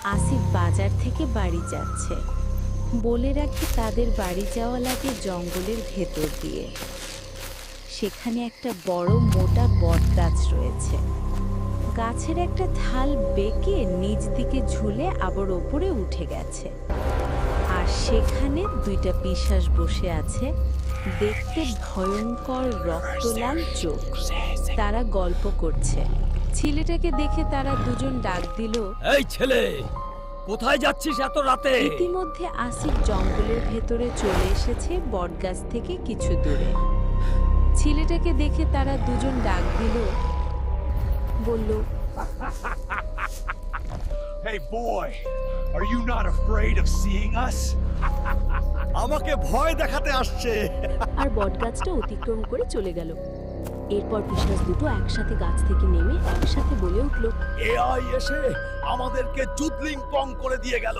আসিফ বাজার থেকে বাড়ি যাচ্ছে। বলে রাখি তাদের বাড়ি যাওয়া লাগে জঙ্গলের ভেতর দিয়ে। সেখানে একটা বড় মোটা বট গাছ রয়েছে। গাছের একটা ঢাল বেঁকে নিচ দিকে ঝুলে আবার ওপরে উঠে গেছে। আর সেখানে দুইটা পিশাচ বসে আছে, দেখতে ভয়ঙ্কর রক্তলাল চোখ। তারা গল্প করছে। ছেলেটাকে দেখে তারা দুজন ডাক দিল, এই ছেলে, কোথায় যাচ্ছিস এত রাতে? ইতিমধ্যে আসিফ জঙ্গলের ভেতরে চলে এসেছে বটগাছ থেকে কিছু দূরে। ছেলেটাকে দেখে তারা দুজন ডাক দিল, বলল, Hey boy, are you not afraid of seeing us? আমাকে ভয় দেখাতে আসছে। আর বটগাছটা অতিক্রম করে চলে গেল। এরপর পিশাচ দুটো একসাথে গাছ থেকে নেমে একসাথে বলে উঠল, এআই এসে আমাদেরকে জুদলিং পং করে দিয়ে গেল।